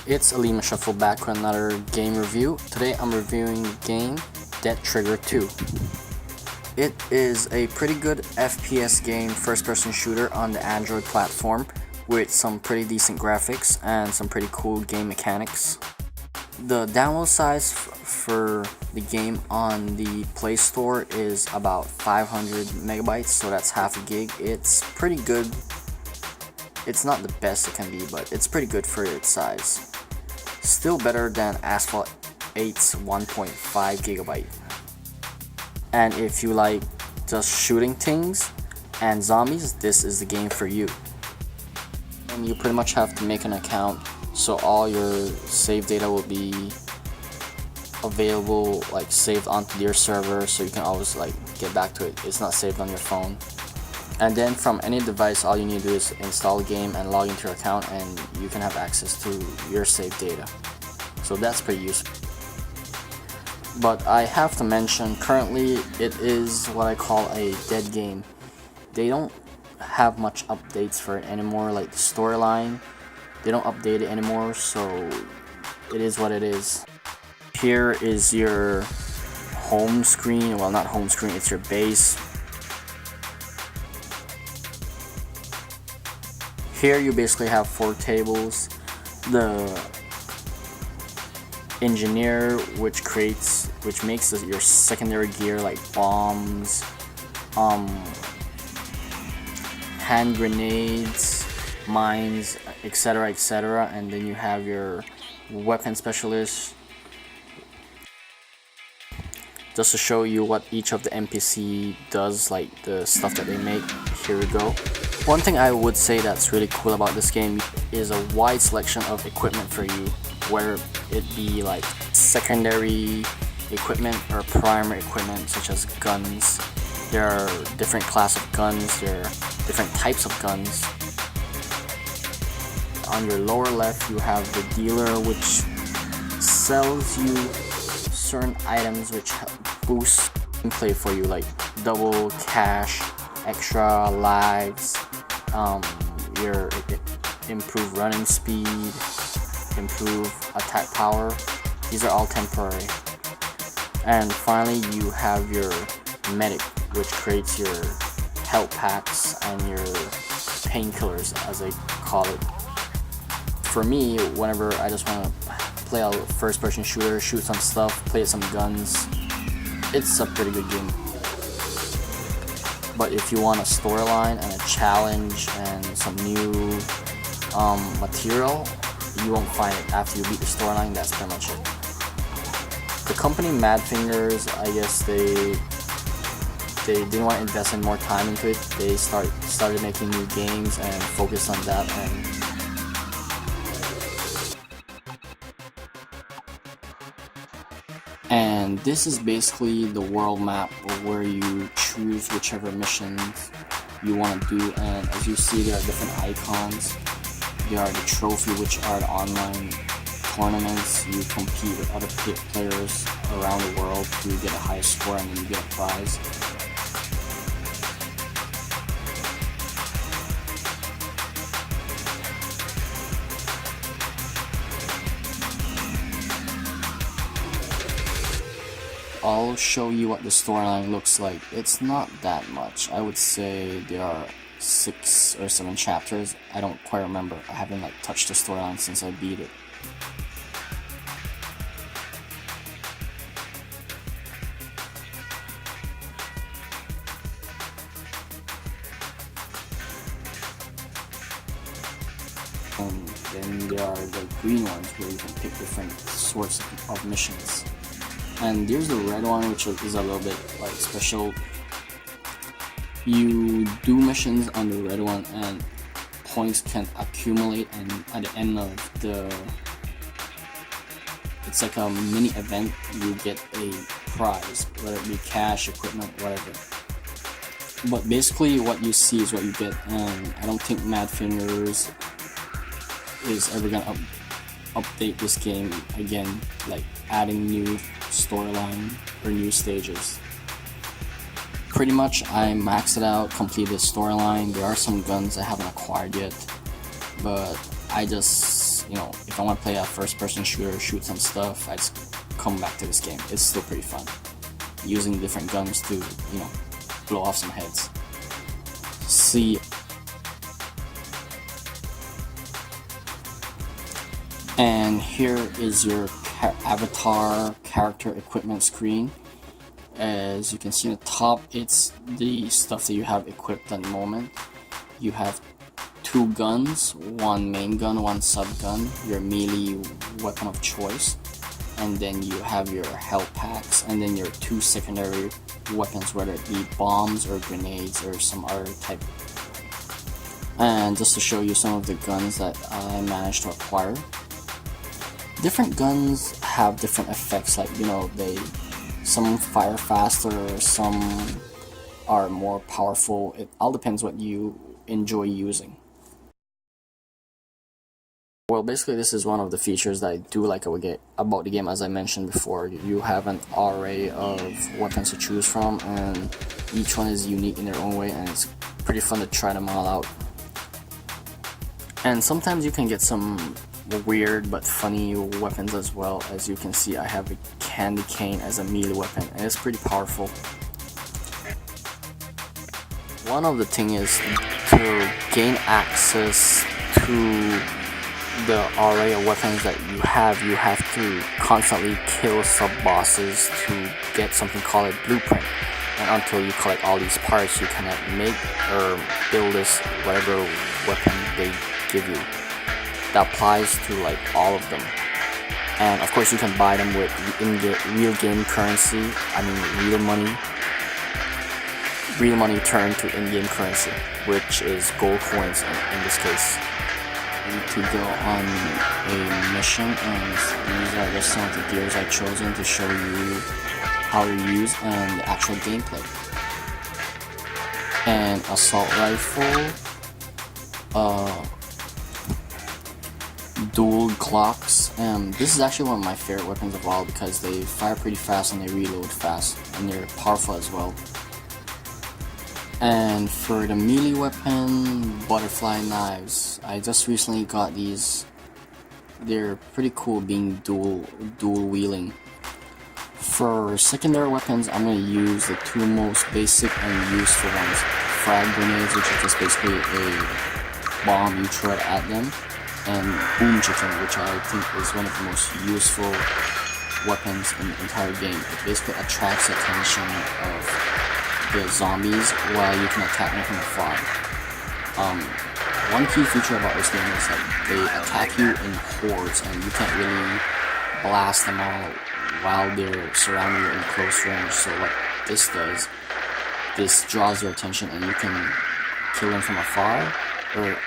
It's Alyma Shuffle back with another game review. Today I'm reviewing the game Dead Trigger 2. It is a pretty good FPS game, first-person shooter on the Android platform with some pretty decent graphics and some pretty cool game mechanics. The download size for the game on the Play Store is about 500 megabytes, so that's half a gig. It's pretty good. It's not the best it can be, but it's pretty good for its size. Still better than Asphalt 8's 1.5 gigabyte. And if you like just shooting things and zombies, this is the game for you. And you pretty much have to make an account, so all your save data will be available, like saved onto your server, so you can always like get back to it. It's not saved on your phone. And then from any device, all you need to do is install the game and log into your account, and you can have access to your saved data. So that's pretty useful. But I have to mention, currently it is what I call a dead game. They don't have much updates for it anymore, like the storyline. They don't update it anymore, so it is what it is. Here is your home screen. Well, not home screen, it's your base. Here you basically have 4 tables. The engineer, which makes your secondary gear like bombs, hand grenades, mines, etc, etc. And then you have your weapon specialist, just to show you what each of the NPC does, like the stuff that they make. Here we go. One thing I would say that's really cool about this game is a wide selection of equipment for you, whether it be like secondary equipment or primary equipment, such as guns. There are different class of guns, there are different types of guns. On your lower left you have the dealer, which sells you certain items which boost gameplay for you, like double cash, extra lives, your improved running speed, improve attack power. These are all temporary. And finally you have your medic, which creates your health packs and your painkillers, as they call it. For me, whenever I just want to play a first person shooter, shoot some stuff, play some guns, it's a pretty good game. But if you want a storyline and a challenge and some new material, you won't find it after you beat the storyline. That's pretty much it. The company Mad Fingers, I guess they didn't want to invest in more time into it. They started making new games and focused on that. And this is basically the world map where you choose whichever missions you want to do. And as you see, there are different icons. There are the trophy, which are the online tournaments. You compete with other players around the world to get a high score, and then you get a prize. I'll show you what the storyline looks like. It's not that much. I would say there are 6 or 7 chapters. I don't quite remember. I haven't like touched the storyline since I beat it. And then there are the green ones where you can pick different sorts of missions. And there's the red one, which is a little bit like special. You do missions on the red one and points can accumulate, and at the end of it's like a mini event, you get a prize, whether it be cash, equipment, whatever. But basically what you see is what you get, and I don't think Mad Fingers is ever gonna update this game again, like adding new storyline or new stages. Pretty much I maxed it out, completed the storyline. There are some guns I haven't acquired yet, but I just you know, if I want to play a first-person shooter, shoot some stuff, I just come back to this game. It's still pretty fun, using different guns to, you know, blow off some heads. See. And here is your avatar character equipment screen. As you can see at the top, it's the stuff that you have equipped at the moment. You have 2 guns, one main gun, one sub gun, your melee weapon of choice, and then you have your health packs, and then your 2 secondary weapons, whether it be bombs or grenades or some other type. And just to show you some of the guns that I managed to acquire. Different guns have different effects, like, you know, some fire faster, some are more powerful. It all depends what you enjoy using. Well, basically this is one of the features that I do like about the game. As I mentioned before, you have an array of weapons to choose from, and each one is unique in their own way, and it's pretty fun to try them all out. And sometimes you can get some weird but funny weapons as well. As you can see, I have a candy cane as a melee weapon, and it's pretty powerful. One of the things is to gain access to the array of weapons that you have to constantly kill sub-bosses to get something called a blueprint. And until you collect all these parts, you cannot make or build this whatever weapon they give you. That applies to like all of them. And of course you can buy them with real game currency, I mean real money turned to in-game currency, which is gold coins in this case. You need to go on a mission, and these are just some of the gears I've chosen to show you how to use and the actual gameplay. An assault rifle, dual Glocks. This is actually one of my favorite weapons of all because they fire pretty fast and they reload fast, and they're powerful as well. And for the melee weapon, butterfly knives. I just recently got these. They're pretty cool, being dual wielding. For secondary weapons, I'm going to use the 2 most basic and useful ones. Frag grenades, which is just basically a bomb you throw at them, and boom chicken, which I think is one of the most useful weapons in the entire game. It basically attracts the attention of the zombies while you can attack them from afar. One key feature about this game is that they attack you in hordes, and you can't really blast them all while they're surrounding you in close range. So what this does, this draws their attention and you can kill them from afar,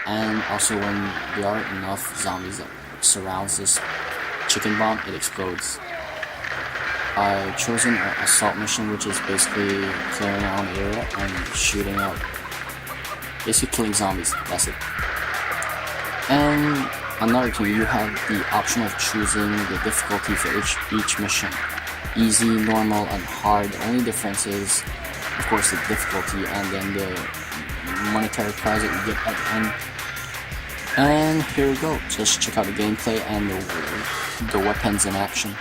and also when there are enough zombies that surrounds this chicken bomb, it explodes. I've chosen an assault mission, which is basically clearing around the area and shooting out, basically killing zombies, that's it. And another thing, you have the option of choosing the difficulty for each mission. Easy, normal, and hard. The only difference is, of course, the difficulty and then the monetary prize that you get at the end. And here we go, just check out the gameplay and the weapons in action.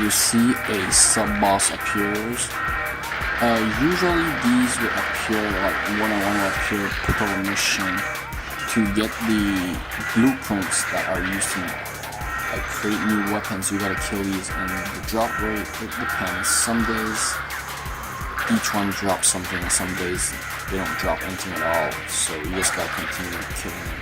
You see a sub-boss appears. Usually these will appear, like one-on-one will appear per mission to get the blueprints that are used to like create new weapons. You gotta kill these, and the drop rate, it depends. Some days each one drops something, and some days they don't drop anything at all, so you just gotta continue killing them.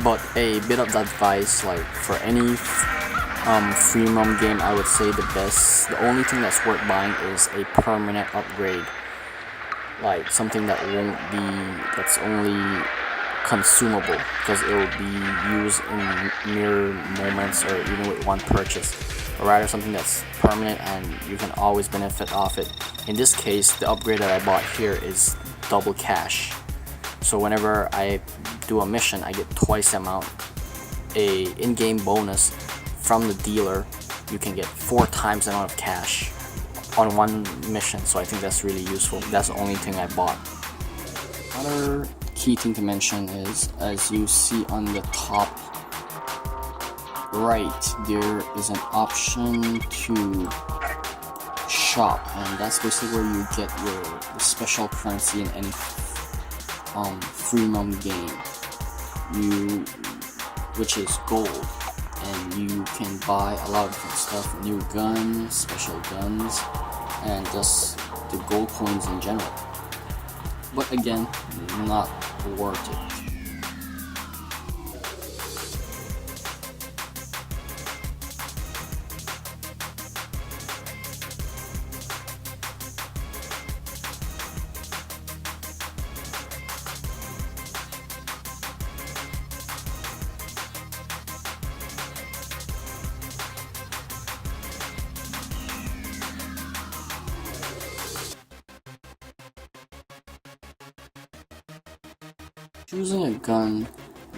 But a bit of advice, like for any freemium game, I would say the only thing that's worth buying is a permanent upgrade, like something that that's only consumable, because it will be used in mere moments or even with one purchase, or rather something that's permanent and you can always benefit off it. In this case, the upgrade that I bought here is double cash, so whenever I do a mission, I get twice the amount. A in-game bonus from the dealer, you can get 4 times the amount of cash on one mission, so I think that's really useful. That's the only thing I bought. Another key thing to mention is, as you see on the top right, there is an option to shop, and that's basically where you get your special currency in any freemium game, which is gold, and you can buy a lot of different stuff, new guns, special guns, and just the gold coins in general. But again, not worth it. Choosing a gun,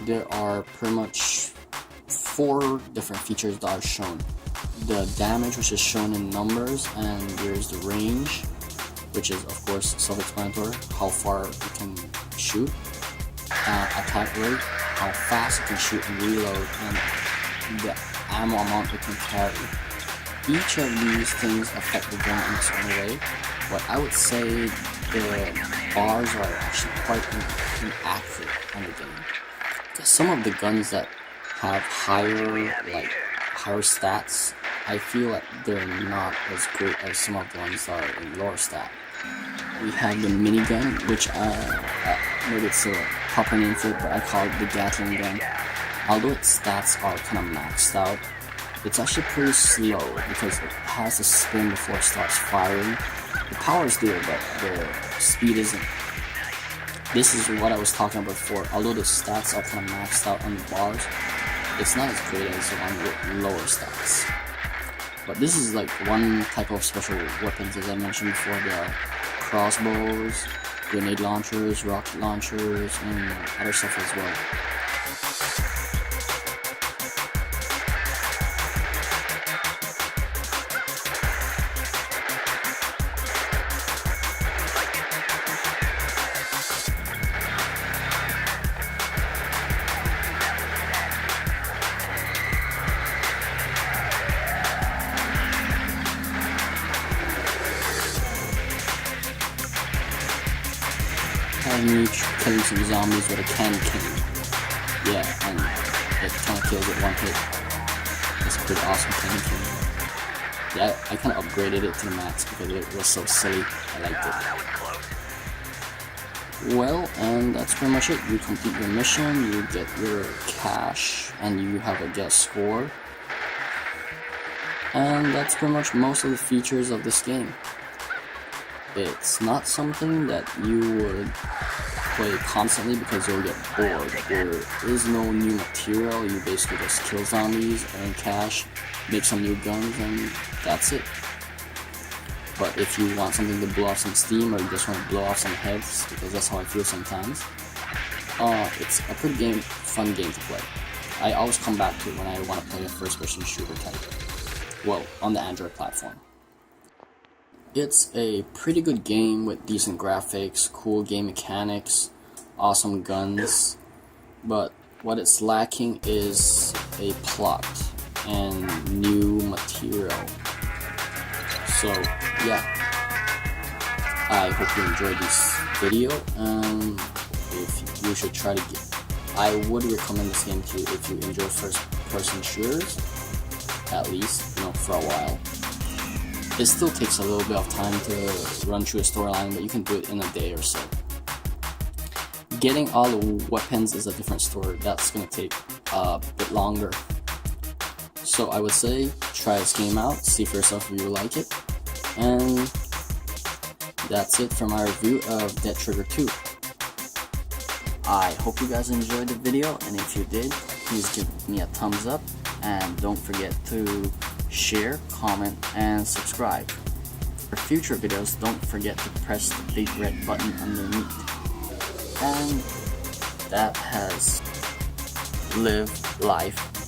there are pretty much 4 different features that are shown. The damage, which is shown in numbers, and there's the range, which is of course self-explanatory, how far you can shoot, attack rate, how fast you can shoot and reload, and the ammo amount you can carry. Each of these things affect the gun in its own way, but I would say the bars are actually quite inaccurate on the game. Because some of the guns that have higher stats, I feel like they're not as great as some of the ones that are in lower stat. We have the minigun, which maybe it's a proper name for it, but I call it the Gatling gun. Although its stats are kind of maxed out, it's actually pretty slow because it has to spin before it starts firing. The power is there, but the speed isn't. This is what I was talking about before. Although the stats are kind of maxed out on the bars, it's not as great as the one with lower stats. But this is like one type of special weapons, as I mentioned before. There are crossbows, grenade launchers, rocket launchers, and other stuff as well. Had me killing some zombies with a candy cane. Yeah, and it kind of kills with one hit. It's a pretty awesome candy cane. Yeah, I kind of upgraded it to the max because it was so silly. I liked it. Well, and that's pretty much it. You complete your mission, you get your cash, and you have a guest score. And that's pretty much most of the features of this game. It's not something that you would play constantly because you'll get bored. There is no new material. You basically just kill zombies, earn cash, make some new guns, and that's it. But if you want something to blow off some steam, or you just want to blow off some heads, because that's how I feel sometimes, it's a pretty fun game to play. I always come back to it when I want to play a first-person shooter type. Well, on the Android platform. It's a pretty good game with decent graphics, cool game mechanics, awesome guns, but what it's lacking is a plot and new material. So yeah, I hope you enjoyed this video, and if you should try to I would recommend this game to you if you enjoy first-person shooters, at least, for a while. It still takes a little bit of time to run through a storyline, but you can do it in a day or so. Getting all the weapons is a different story. That's gonna take a bit longer. So I would say try this game out, see for yourself if you like it. And that's it for my review of Dead Trigger 2. I hope you guys enjoyed the video, and if you did, please give me a thumbs up, and don't forget to share, comment, and subscribe. For future videos, don't forget to press the big red button underneath. And that has Live Life